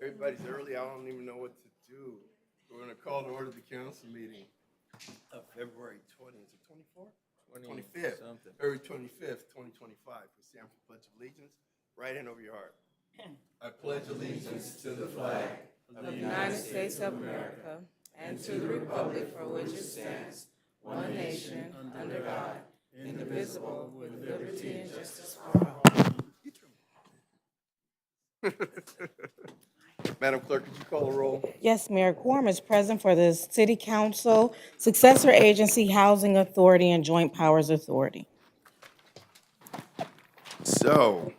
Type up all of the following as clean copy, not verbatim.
Everybody's early. I don't even know what to do. We're going to call to order the council meeting of February 20th. Is it 24th? 25th. February 25th, 2025. We stand for Pledge of Allegiance. Right hand over your heart. I pledge allegiance to the flag of the United States of America and to the republic for which it stands, one nation, under God, indivisible, with liberty and justice for all. Madam Clerk, could you call the roll? Yes, Mayor. Quorum is present for the City Council, Successor Agency, Housing Authority, and Joint Powers Authority. So,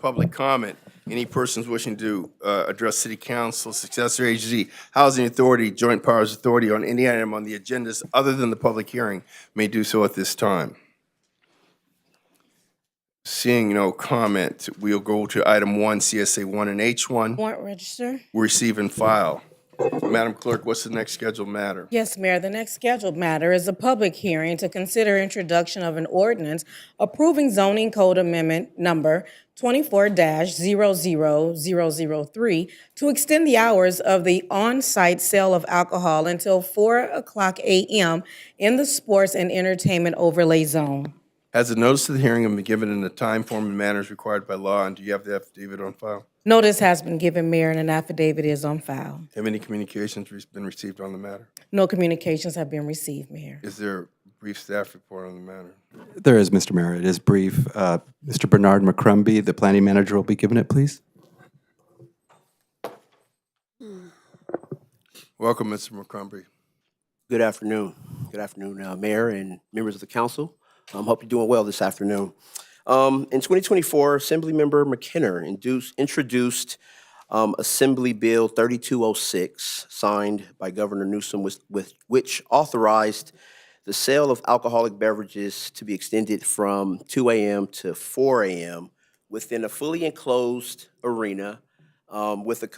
public comment. Any persons wishing to address City Council, Successor Agency, Housing Authority, Joint Powers Authority on any item on the agendas other than the public hearing may do so at this time. Seeing no comment, we'll go to item 1, CSA 1 and H1. Warrant register? Receive and file. Madam Clerk, what's the next scheduled matter? Yes, Mayor. The next scheduled matter is a public hearing to consider introduction of an ordinance approving zoning code amendment number 24-00003 to extend the hours of the on-site sale of alcohol until 4:00 a.m. in the sports and entertainment overlay zone. Has the notice of the hearing been given in the time, form, and manners required by law, and do you have the affidavit on file? Notice has been given, Mayor, and an affidavit is on file. Have any communications been received on the matter? No communications have been received, Mayor. Is there a brief staff report on the matter? There is, Mr. Mayor. It is brief. Mr. Bernard McCrumbie, the planning manager, will be given it, please. Welcome, Mr. McCrumbie. Good afternoon. Good afternoon, Mayor and members of the council. Hope you're doing well this afternoon. In 2024, Assemblymember McKenna introduced Assembly Bill 3206, signed by Governor Newsom, which authorized the sale of alcoholic beverages to be extended from 2 a.m. to 4 a.m. within a fully enclosed arena with a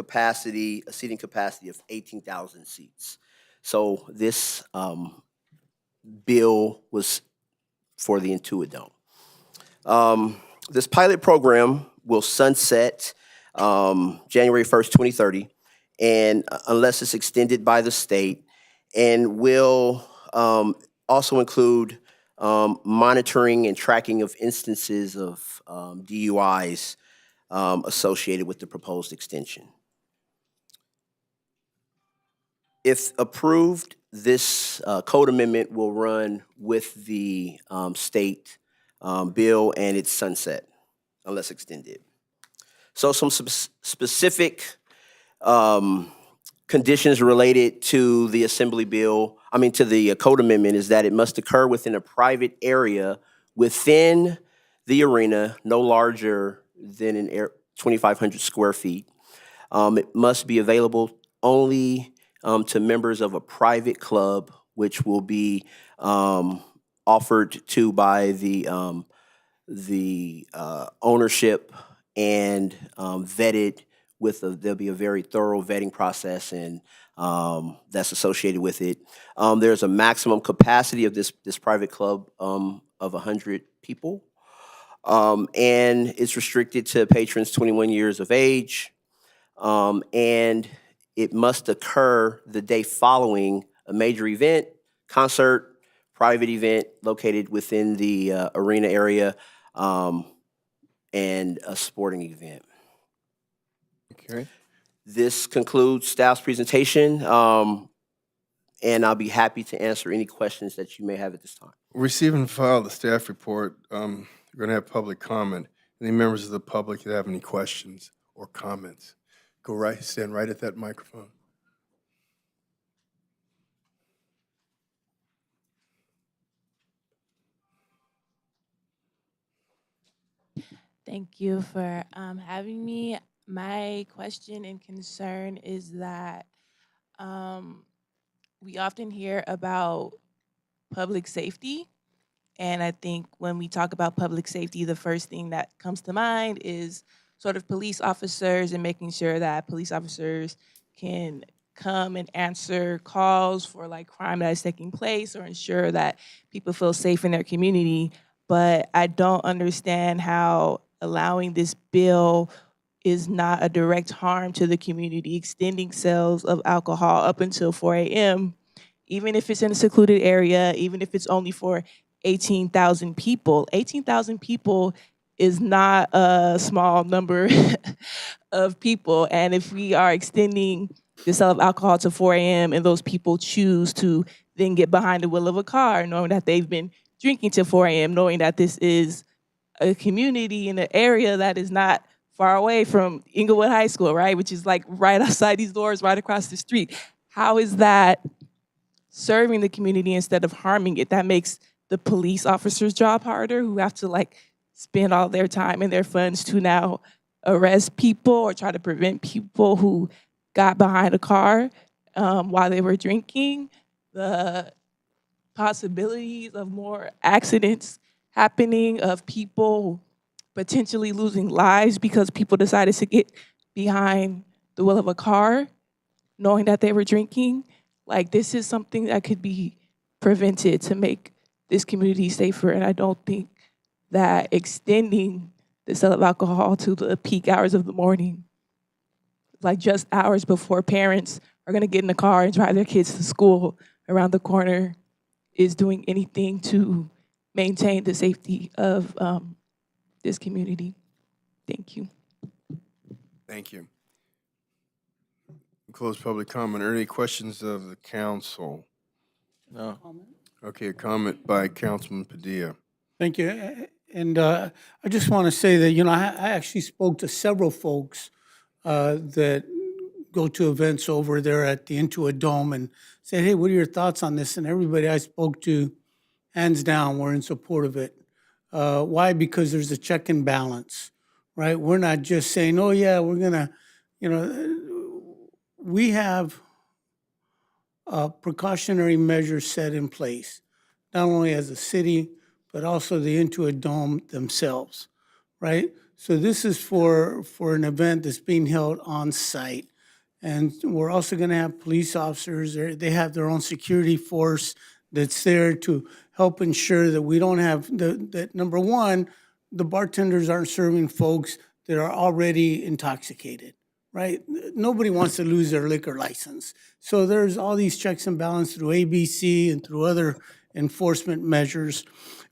seating capacity of 18,000 seats. So this bill was for the Intuit Dome. This pilot program will sunset January 1st, 2030, and unless it's extended by the state, and will also include monitoring and tracking of instances of DUIs associated with the proposed extension. If approved, this code amendment will run with the state bill and its sunset, unless extended. So some specific conditions related to the to the code amendment is that it must occur within a private area within the arena, no larger than 2,500 square feet. It must be available only to members of a private club, which will be offered to by the ownership and vetted with there'll be a very thorough vetting process and that's associated with it. There's a maximum capacity of this private club of 100 people, and it's restricted to patrons 21 years of age, and it must occur the day following a major event, concert, private event located within the arena area, and a sporting event. Okay. This concludes staff's presentation, and I'll be happy to answer any questions that you may have at this time. Receive and file the staff report. We're going to have public comment. Any members of the public that have any questions or comments, stand right at that microphone. Thank you for having me. My question and concern is that we often hear about public safety, and I think when we talk about public safety, the first thing that comes to mind is sort of police officers and making sure that police officers can come and answer calls for like crime that is taking place or ensure that people feel safe in their community. But I don't understand how allowing this bill is not a direct harm to the community. Extending sales of alcohol up until 4 a.m., even if it's in a secluded area, even if it's only for 18,000 people. 18,000 people is not a small number of people. And if we are extending the sale of alcohol to 4 a.m. and those people choose to then get behind the wheel of a car, knowing that they've been drinking till 4 a.m., knowing that this is a community in an area that is not far away from Inglewood High School, right? Which is like right outside these doors, right across the street. How is that serving the community instead of harming it? That makes the police officers' job harder, who have to like spend all their time and their funds to now arrest people or try to prevent people who got behind a car while they were drinking. The possibilities of more accidents happening, of people potentially losing lives because people decided to get behind the wheel of a car knowing that they were drinking. Like, this is something that could be prevented to make this community safer. And I don't think that extending the sale of alcohol to the peak hours of the morning, like just hours before parents are gonna get in the car and drive their kids to school around the corner, is doing anything to maintain the safety of this community. Thank you. Thank you. Close public comment. Are there any questions of the council? No. Okay, a comment by Councilman Padilla. Thank you. And I just want to say that, I actually spoke to several folks that go to events over there at the Intuit Dome and said, hey, what are your thoughts on this? And everybody I spoke to, hands down, were in support of it. Why? Because there's a check and balance, right? We're not just saying, oh, yeah, we're going to, we have precautionary measures set in place, not only as a city, but also the Intuit Dome themselves, right? So this is for an event that's being held on site. And we're also going to have police officers. They have their own security force that's there to help ensure that we don't have, that number one, the bartenders aren't serving folks that are already intoxicated, right? Nobody wants to lose their liquor license. So there's all these checks and balances through ABC and through other enforcement measures.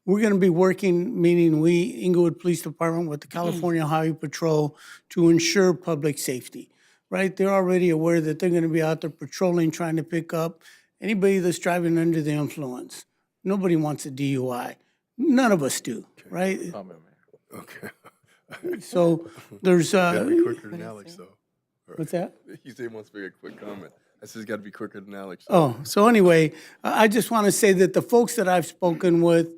We're going to be working, meaning we, Inglewood Police Department, with the California Highway Patrol to ensure public safety, right? They're already aware that they're going to be out there patrolling, trying to pick up anybody that's driving under the influence. Nobody wants a DUI. None of us do, right? Comment, Mayor. Okay. So there's, Gotta be quicker than Alex, though. what's that? He said he wants to make a quick comment. I said it's gotta be quicker than Alex. Oh, so anyway, I just want to say that the folks that I've spoken with,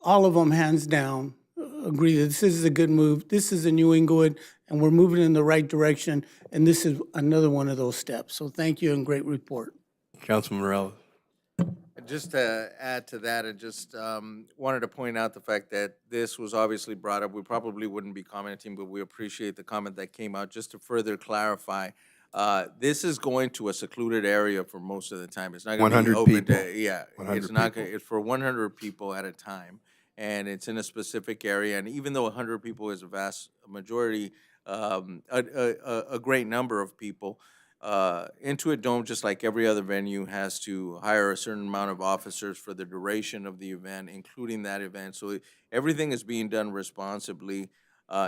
all of them, hands down, agree that this is a good move. This is a New Inglewood, and we're moving in the right direction, and this is another one of those steps. So thank you and great report. Councilman Morales. Just to add to that, I just wanted to point out the fact that this was obviously brought up. We probably wouldn't be commenting, but we appreciate the comment that came out. Just to further clarify, this is going to a secluded area for most of the time. It's not going to be 100 open people. to, yeah. 100 It's not. people. It's for 100 people at a time, and it's in a specific area. And even though 100 people is a vast majority, a great number of people, Intuit Dome, just like every other venue, has to hire a certain amount of officers for the duration of the event, including that event. So everything is being done responsibly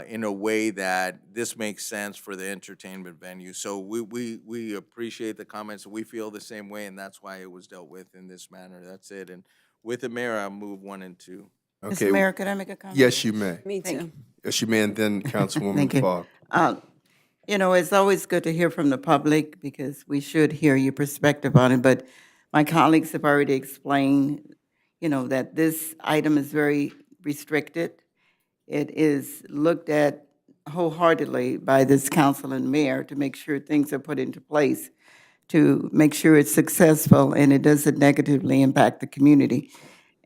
in a way that this makes sense for the entertainment venue. So we appreciate the comments. We feel the same way, and that's why it was dealt with in this manner. That's it. And with the mayor, I'll move 1 and 2. Okay. Mr. Mayor, could I make a comment? Yes, you may. Me Thank too. Yes, you may, and then Councilwoman Thank you. Fogg. It's always good to hear from the public because we should hear your perspective on it. But my colleagues have already explained, that this item is very restricted. It is looked at wholeheartedly by this council and mayor to make sure things are put into place to make sure it's successful and it doesn't negatively impact the community.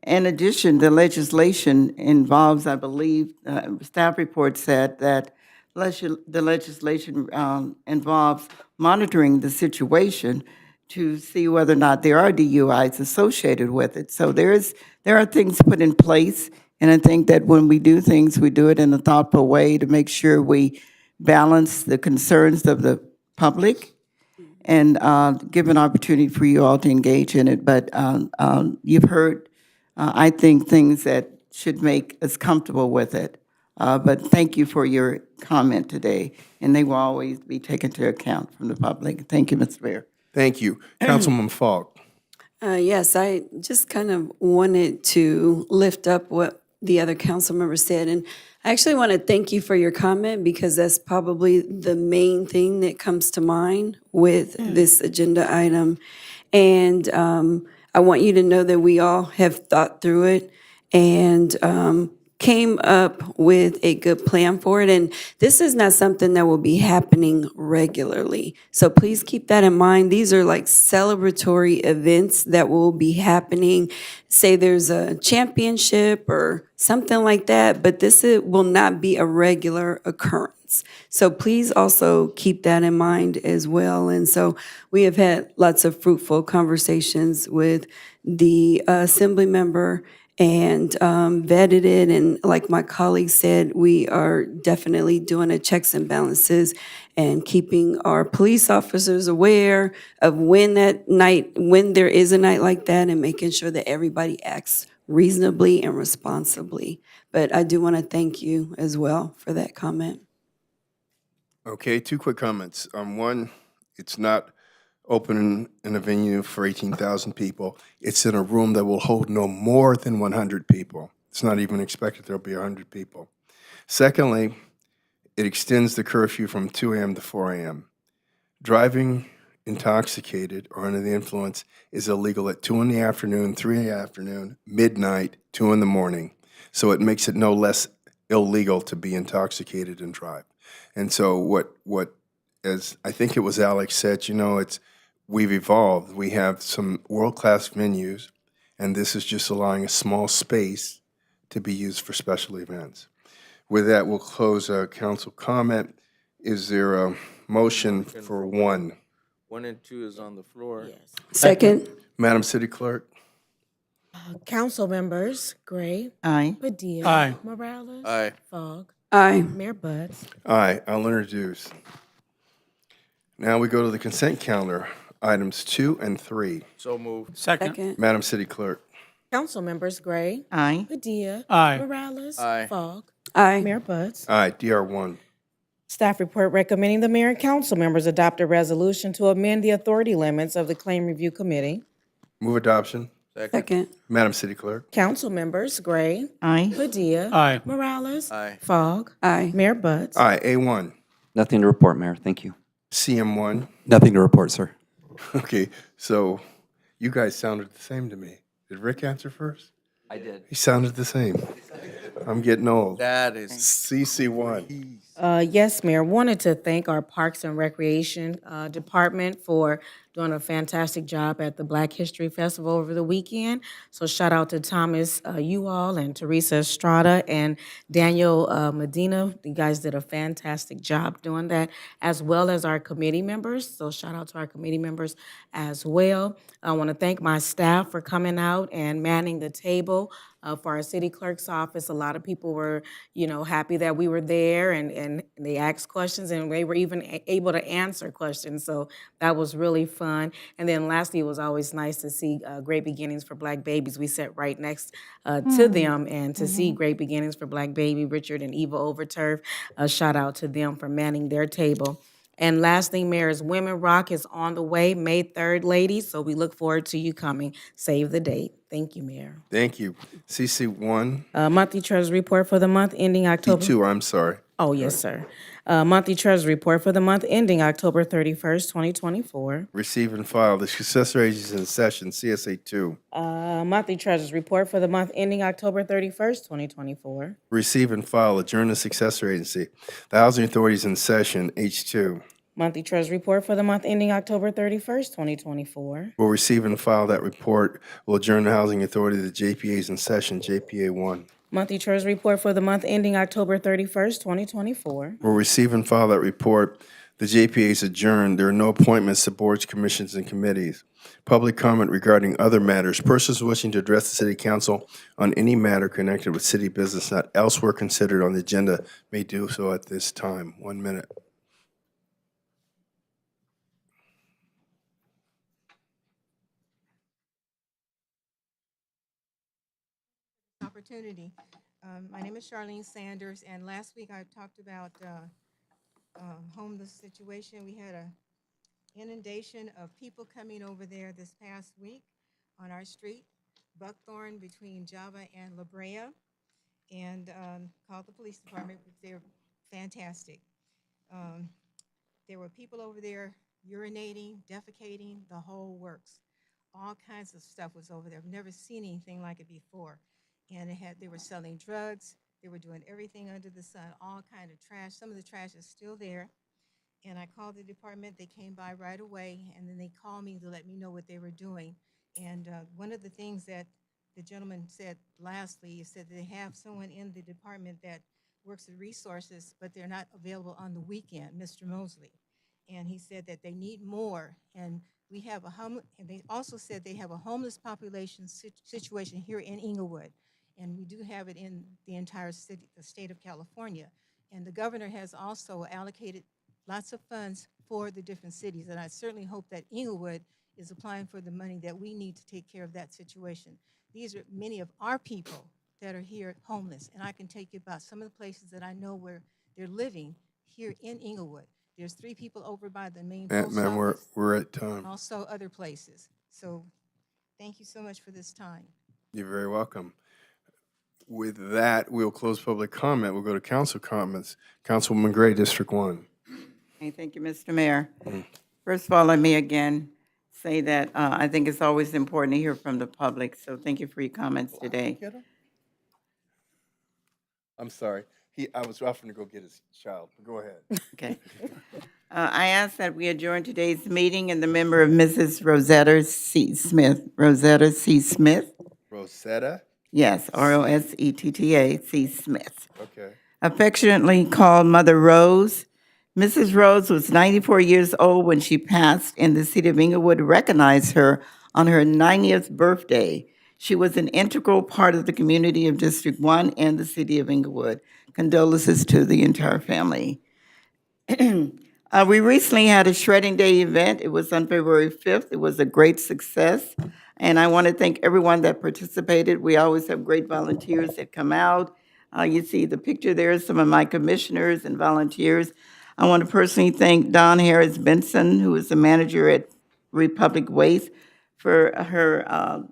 In addition, the legislation involves, I believe, staff report said that the legislation involves monitoring the situation to see whether or not there are DUIs associated with it. So there are things put in place, and I think that when we do things, we do it in a thoughtful way to make sure we balance the concerns of the public and give an opportunity for you all to engage in it. But you've heard, I think, things that should make us comfortable with it. But thank you for your comment today, and they will always be taken into account from the public. Thank you, Mr. Mayor. Thank you. Councilwoman Falk. Yes, I just kind of wanted to lift up what the other council member said. And I actually want to thank you for your comment because that's probably the main thing that comes to mind with this agenda item. And I want you to know that we all have thought through it and came up with a good plan for it. And this is not something that will be happening regularly. So please keep that in mind. These are like celebratory events that will be happening. Say there's a championship or something like that, but will not be a regular occurrence. So please also keep that in mind as well. And so we have had lots of fruitful conversations with the assembly member and vetted it. And like my colleague said, we are definitely doing a checks and balances and keeping our police officers aware of when there is a night like that and making sure that everybody acts reasonably and responsibly. But I do want to thank you as well for that comment. Okay, two quick comments. One, it's not open in a venue for 18,000 people. It's in a room that will hold no more than 100 people. It's not even expected there'll be 100 people. Secondly, it extends the curfew from 2 a.m. to 4 a.m. Driving intoxicated or under the influence is illegal at 2 in the afternoon, 3 in the afternoon, midnight, 2 in the morning. So it makes it no less illegal to be intoxicated and drive. And so what as I think it was Alex said, we've evolved. We have some world-class venues, and this is just allowing a small space to be used for special events. With that, we'll close council comment. Is there a motion for 1? 1 and 2 is on the floor. Second. Madam City Clerk? Council members Gray, Aye. Padilla. Aye. Morales. Aye. Fogg. Aye. Mayor Buds. Aye, I'll introduce. Now we go to the consent calendar, items 2 and 3. So moved. Second. Second. Madam City Clerk? Council members Gray, Aye. Padilla. Aye. Morales. Aye. Fogg. Aye. Mayor Buds. Aye, DR1. Staff report recommending the mayor and council members adopt a resolution to amend the authority limits of the Claim Review Committee. Move adoption. Second. Madam City Clerk? Council members Gray, Aye. Padilla. Aye. Morales. Aye. Fogg. Aye. Mayor Buds. Aye, A1. Nothing to report, Mayor. Thank you. CM1. Nothing to report, sir. Okay, so you guys sounded the same to me. Did Rick answer first? I did. He sounded the same. I'm getting old. That is CC1. Yes, Mayor. Wanted to thank our Parks and Recreation Department for doing a fantastic job at the Black History Festival over the weekend. So shout out to Thomas Uall and Teresa Estrada and Daniel Medina. You guys did a fantastic job doing that, as well as our committee members. So shout out to our committee members as well. I want to thank my staff for coming out and manning the table. For our city clerk's office, a lot of people were, happy that we were there and they asked questions and they were even able to answer questions. So that was really fun. And then lastly, it was always nice to see Great Beginnings for Black Babies. We sat right next to them and to see Great Beginnings for Black Baby, Richard and Eva Overturf. Shout out to them for manning their table. And last thing, Mayor, is Women Rock is on the way, May 3rd, ladies. So we look forward to you coming. Save the date. Thank you, Mayor. Thank you. CC1. Monthly Treasury Report for the month ending October. D2, I'm sorry. Oh, yes, sir. Monthly Treasury Report for the month ending October 31st, 2024. Receive and file the successor agencies in session, CSA2. Monthly Treasury Report for the month ending October 31st, 2024. Receive and file adjourn the successor agency. The Housing Authorities in session, H2. Monthly Treasury Report for the month ending October 31st, 2024. Will receive and file that report. Will adjourn the Housing Authority. The JPAs in session, JPA1. Monthly Treasury Report for the month ending October 31st, 2024. Will receive and file that report. The JPA is adjourned. There are no appointments to boards, commissions, and committees. Public comment regarding other matters. Persons wishing to address the city council on any matter connected with city business not elsewhere considered on the agenda may do so at this time. 1 minute. Opportunity. My name is Charlene Sanders, and last week I talked about homeless situation. We had a inundation of people coming over there this past week on our street, Buckthorn between Java and La Brea, and called the police department. They're fantastic. There were people over there urinating, defecating, the whole works. All kinds of stuff was over there. I've never seen anything like it before. And they were selling drugs. They were doing everything under the sun, all kind of trash. Some of the trash is still there. And I called the department. They came by right away, and then they called me to let me know what they were doing. And one of the things that the gentleman said lastly, he said they have someone in the department that works with resources, but they're not available on the weekend, Mr. Mosley. And he said that they need more. And we have and they also said they have a homeless population situation here in Inglewood. And we do have it in the entire city, the state of California. And the governor has also allocated lots of funds for the different cities. And I certainly hope that Inglewood is applying for the money that we need to take care of that situation. These are many of our people that are here homeless. And I can tell you about some of the places that I know where they're living here in Inglewood. There's 3 people over by the main post Ma'am, office. we're at time. And also other places. So thank you so much for this time. You're very welcome. With that, we'll close public comment. We'll go to council comments. Councilwoman Gray, District 1. Okay, thank you, Mr. Mayor. First of all, let me again say that I think it's always important to hear from the public, so thank you for your comments today. I'm sorry. I was offering to go get his child. Go ahead. Okay. I ask that we adjourn today's meeting in the member of Mrs. Rosetta C. Smith. Rosetta C. Smith? Rosetta? Yes, Rosetta C. Smith. Okay. Affectionately called Mother Rose. Mrs. Rose was 94 years old when she passed, and the city of Inglewood recognized her on her 90th birthday. She was an integral part of the community of District 1 and the city of Inglewood. Condolences to the entire family. We recently had a Shredding Day event. It was on February 5th. It was a great success. And I want to thank everyone that participated. We always have great volunteers that come out. You see the picture there, some of my commissioners and volunteers. I want to personally thank Dawn Harris Benson, who is the manager at Republic Waste, for her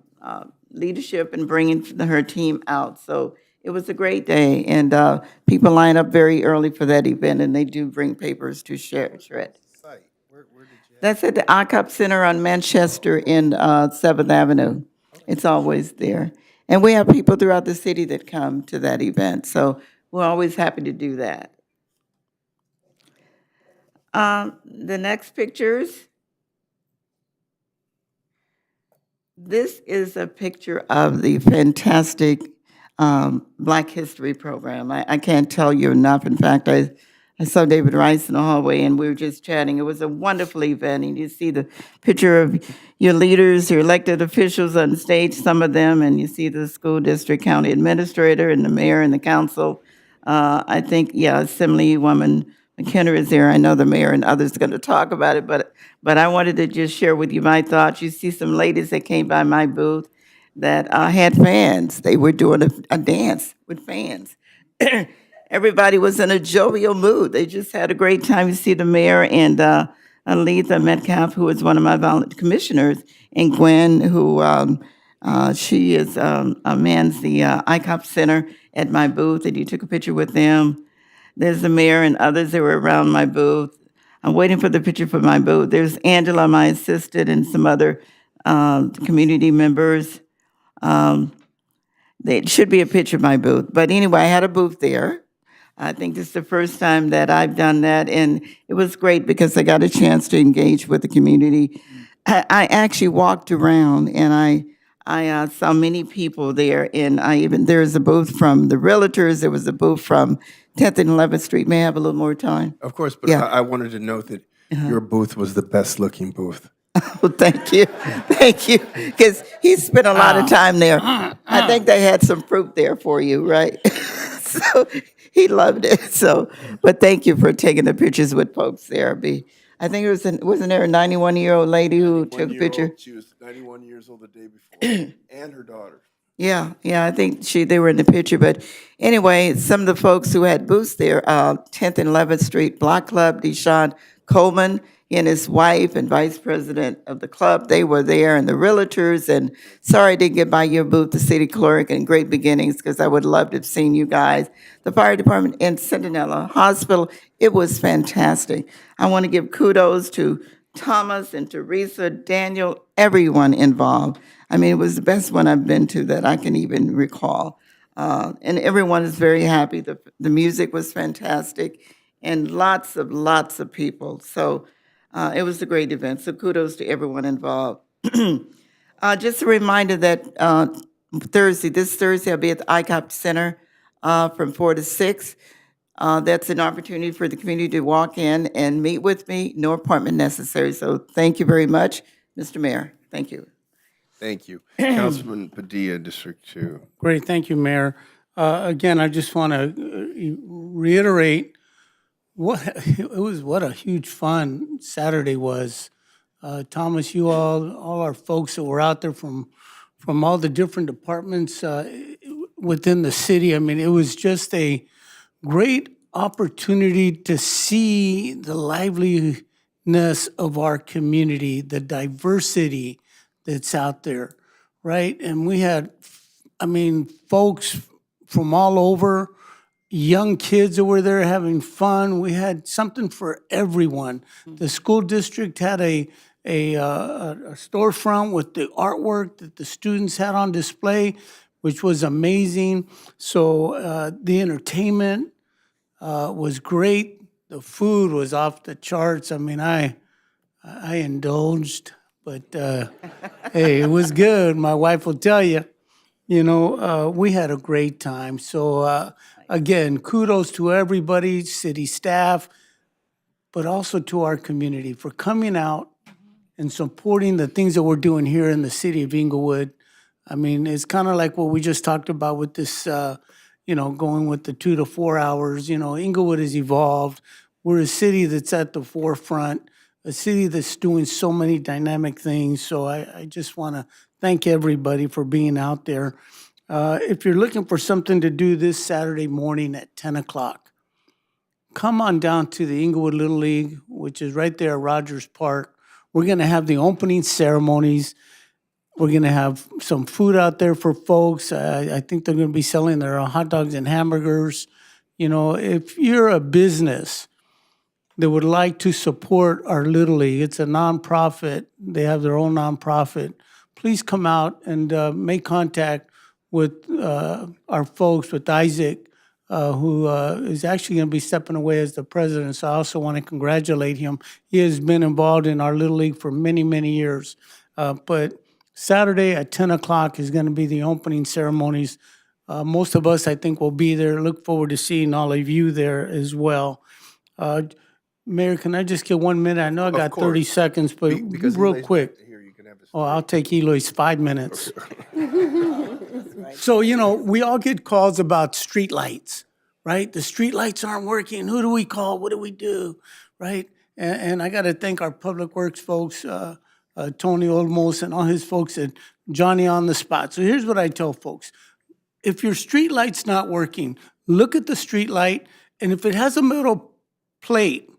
leadership in bringing her team out. So it was a great day, and people line up very early for that event, and they do bring papers to shred. Site. Where did you That's at the ICOP Center on Manchester in 7th Avenue. It's always there. And we have people throughout the city that come to that event, so we're always happy to do that. The next pictures. This is a picture of the fantastic Black History program. I can't tell you enough. In fact, I saw David Rice in the hallway, and we were just chatting. It was a wonderful event, and you see the picture of your leaders, your elected officials on stage, some of them, and you see the school district county administrator and the mayor and the council. I think, yeah, Assemblywoman McKenna is there. I know the mayor and others are going to talk about it, but I wanted to just share with you my thoughts. You see some ladies that came by my booth that had fans. They were doing a dance with fans. Everybody was in a jovial mood. They just had a great time. You see the mayor and Aletha Metcalf, who is one of my commissioners, and Gwen, who she is mans the ICOP Center at my booth, and you took a picture with them. There's the mayor and others that were around my booth. I'm waiting for the picture for my booth. There's Angela, my assistant, and some other community members. There should be a picture of my booth. But anyway, I had a booth there. I think this is the first time that I've done that, and it was great because I got a chance to engage with the community. I actually walked around, and I saw many people there, and there was a booth from the Realtors, there was a booth from 10th and 11th Street. May I have a little more time? Of course, but Yeah. I wanted to note that your booth was the best looking booth. Well, thank you, thank you, because he spent a lot of time there. I think they had some fruit there for you, right? So he loved it. So, but thank you for taking the pictures with folks there. I think wasn't there a 91-year-old lady who took a picture? She was 91 years old the day before, and her daughter. Yeah, I think they were in the picture. But anyway, some of the folks who had booths there, 10th and 11th Street Block Club, Deshaun Coleman, he and his wife and vice president of the club, they were there, and the Realtors. And sorry I didn't get by your booth, the city clerk, and Great Beginnings, because I would love to have seen you guys. The fire department and Centinela Hospital, it was fantastic. I want to give kudos to Thomas and Teresa, Daniel, everyone involved. I mean, it was the best one I've been to that I can even recall. And everyone is very happy. The music was fantastic, and lots of people. So it was a great event. So kudos to everyone involved. Just a reminder that this Thursday, I'll be at the ICOP Center from 4 to 6. That's an opportunity for the community to walk in and meet with me. No appointment necessary. So thank you very much, Mr. Mayor. Thank you. Thank you. Councilman Padilla, District 2. Great, thank you, Mayor. Again, I just want to reiterate what a huge fun Saturday was. Thomas, you all our folks that were out there from all the different departments within the city. I mean, it was just a great opportunity to see the liveliness of our community, the diversity that's out there, right? And we had, folks from all over, young kids that were there having fun. We had something for everyone. The school district had a storefront with the artwork that the students had on display, which was amazing. So the entertainment was great. The food was off the charts. I mean, I indulged, but hey, it was good. My wife will tell you. We had a great time. So again, kudos to everybody, city staff, but also to our community for coming out and supporting the things that we're doing here in the city of Inglewood. I mean, it's kind of like what we just talked about with this, going with the 2 to 4 hours. Inglewood has evolved. We're a city that's at the forefront, a city that's doing so many dynamic things. So I just want to thank everybody for being out there. If you're looking for something to do this Saturday morning at 10 o'clock, come on down to the Inglewood Little League, which is right there at Rogers Park. We're going to have the opening ceremonies. We're going to have some food out there for folks. I think they're going to be selling their hot dogs and hamburgers. If you're a business that would like to support our Little League, it's a nonprofit. They have their own nonprofit. Please come out and make contact with our folks, with Isaac, who is actually going to be stepping away as the president. So I also want to congratulate him. He has been involved in our Little League for many, many years. But Saturday at 10 o'clock is going to be the opening ceremonies. Most of us, I think, will be there. Look forward to seeing all of you there as well. Mayor, can I just get 1 minute? I know I got 30 seconds, but Because real Eloy's not quick. here, you can have his Oh, I'll take Eloy's 5 minutes. So, we all get calls about streetlights, right? The streetlights aren't working. Who do we call? What do we do, right? And I got to thank our public works folks, Tony Olmos and all his folks at Johnny on the Spot. So here's what I tell folks. If your streetlight's not working, look at the streetlight, and if it has a metal plate,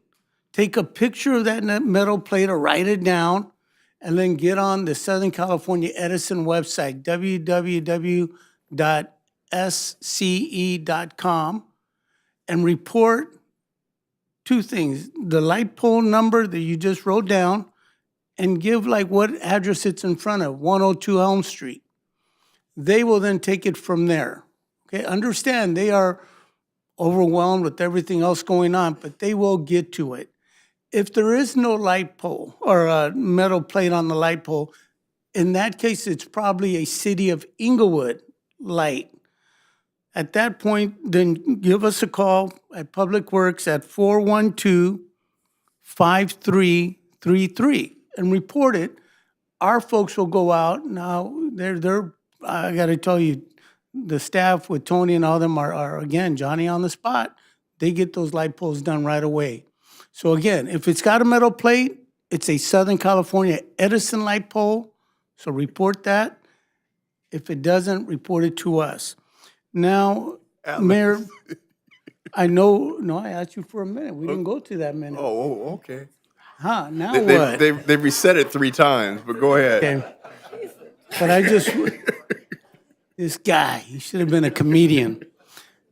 take a picture of that metal plate or write it down, and then get on the Southern California Edison website, www.sce.com, and report two things: the light pole number that you just wrote down, and give what address it's in front of, 102 Elm Street. They will then take it from there. Okay, understand they are overwhelmed with everything else going on, but they will get to it. If there is no light pole or a metal plate on the light pole, in that case, it's probably a City of Inglewood light. At that point, then give us a call at Public Works at 412-5333 and report it. Our folks will go out. Now, I gotta tell you, the staff with Tony and all them are again, Johnny on the spot. They get those light poles done right away. So again, if it's got a metal plate, it's a Southern California Edison light pole, so report that. If it doesn't, report it to us. Now, Mayor, I asked you for a minute. We didn't go to that minute. Oh, okay. Huh, now what? They've reset it 3 times, but go ahead. Okay. But this guy, he should have been a comedian.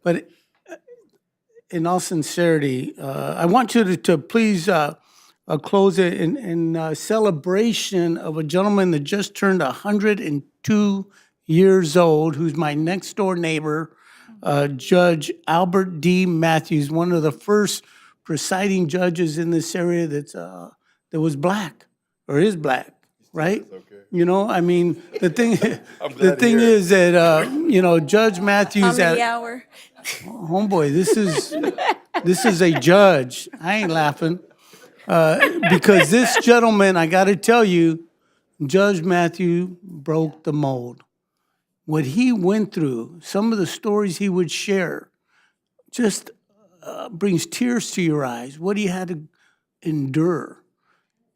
But in all sincerity, I want you to please close it in celebration of a gentleman that just turned 102 years old, who's my next door neighbor, Judge Albert D. Matthews, one of the first presiding judges in this area that was black or is black, right? You know, I mean, the thing is that Judge Matthews hour? homeboy, this is a judge. I ain't laughing because this gentleman, I got to tell you, Judge Matthew broke the mold. What he went through, some of the stories he would share, just brings tears to your eyes. What he had to endure.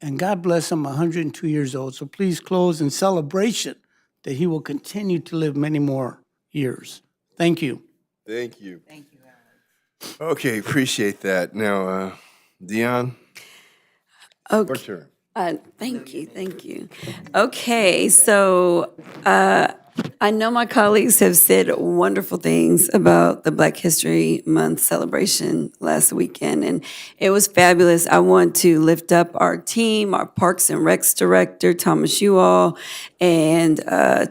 And God bless him, 102 years old. So please close in celebration that he will continue to live many more years. Thank you. Thank you. Okay, appreciate that. Now, Dion, your Okay. turn. Thank you. Okay, so I know my colleagues have said wonderful things about the Black History Month celebration last weekend, and it was fabulous. I want to lift up our team, our Parks and Recs Director, Thomas Uall, and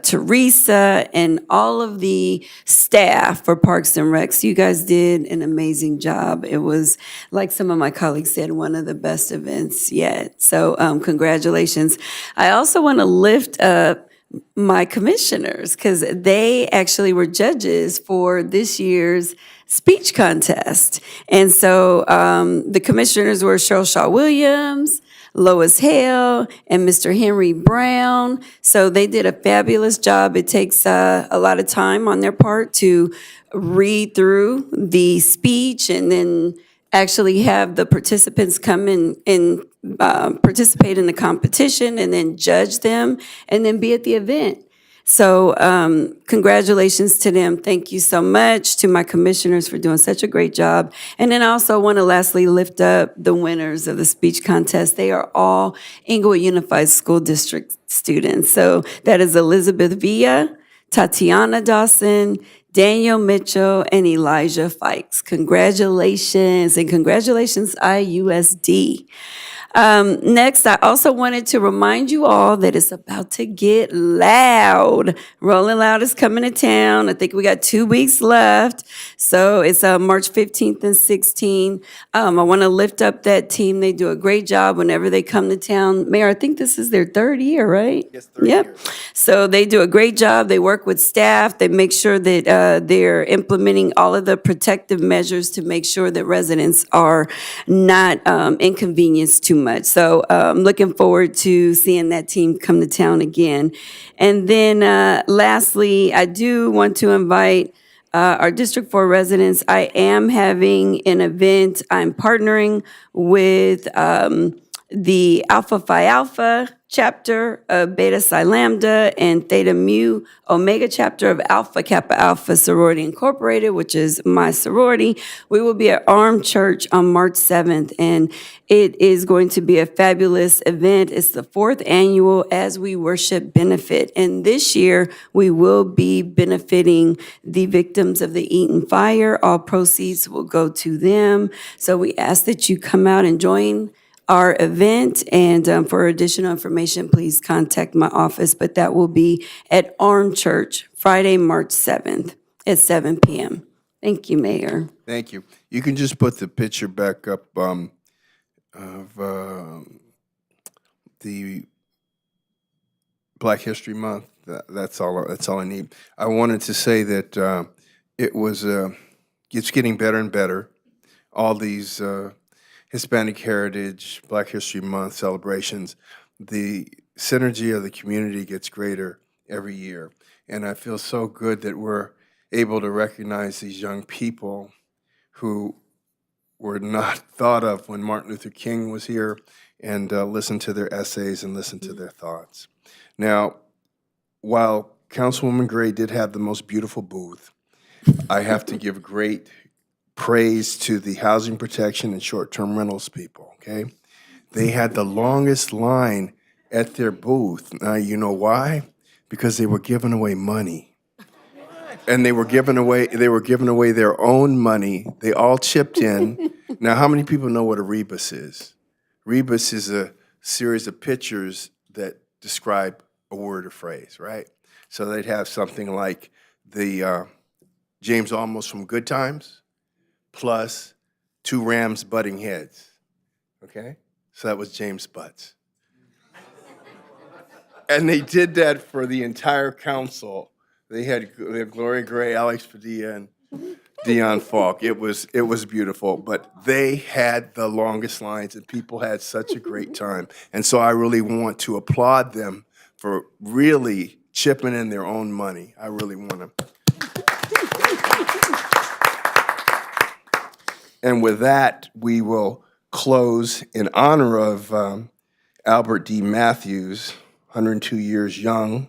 Teresa, and all of the staff for Parks and Recs. You guys did an amazing job. It was, like some of my colleagues said, one of the best events yet. So congratulations. I also want to lift up my commissioners, because they actually were judges for this year's speech contest. And so the commissioners were Cheryl Shaw Williams, Lois Hale, and Mr. Henry Brown. So they did a fabulous job. It takes a lot of time on their part to read through the speech and then actually have the participants come in and participate in the competition and then judge them and then be at the event. So congratulations to them. Thank you so much to my commissioners for doing such a great job. And then I also want to lastly lift up the winners of the speech contest. They are all Inglewood Unified School District students. So that is Elizabeth Villa, Tatiana Dawson, Daniel Mitchell, and Elijah Fikes. Congratulations, and congratulations, IUSD. Next, I also wanted to remind you all that it's about to get loud. Rolling Loud is coming to town. I think we got 2 weeks left. So it's March 15th and 16th. I want to lift up that team. They do a great job whenever they come to town. Mayor, I think this is their 3rd year, right? Yes, 3rd year. So they do a great job. They work with staff. They make sure that they're implementing all of the protective measures to make sure that residents are not inconvenienced too much. So I'm looking forward to seeing that team come to town again. And then lastly, I do want to invite our District 4 residents. I am having an event. I'm partnering with the Alpha Phi Alpha chapter of Beta Psi Lambda and Theta Mu Omega chapter of Alpha Kappa Alpha Sorority Incorporated, which is my sorority. We will be at Arm Church on March 7th, and it is going to be a fabulous event. It's the 4th annual As We Worship benefit, and this year we will be benefiting the victims of the Eaton fire. All proceeds will go to them. So we ask that you come out and join our event, and for additional information, please contact my office, but that will be at Arm Church, Friday, March 7th at 7 p.m. Thank you, Mayor. Thank you. You can just put the picture back up of the Black History Month. That's all. That's all I need. I wanted to say that it was. It's getting better and better. All these Hispanic Heritage, Black History Month celebrations, the synergy of the community gets greater every year, and I feel so good that we're able to recognize these young people who were not thought of when Martin Luther King was here, and listen to their essays and listen to their thoughts. Now, while Councilwoman Gray did have the most beautiful booth, I have to give great praise to the housing protection and short-term rentals people, okay? They had the longest line at their booth. Now, you know why? Because they were giving away money. And they were giving away their own money. They all chipped in. Now, how many people know what a rebus is? Rebus is a series of pictures that describe a word or phrase, right? So they'd have something like the James Olmos from Good Times plus 2 rams butting heads, okay? So that was James Butts. And they did that for the entire council. They had Gloria Gray, Alex Padilla, and Dion Falk. It was beautiful, but they had the longest lines, and people had such a great time. And so I really want to applaud them for really chipping in their own money. I really want to. And with that, we will close in honor of Albert D. Matthews, 102 years young,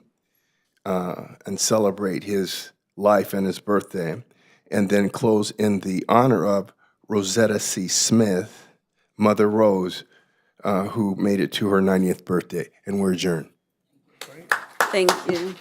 and celebrate his life and his birthday, and then close in the honor of Rosetta C. Smith, Mother Rose, who made it to her 90th birthday, and we're adjourned. Thank you.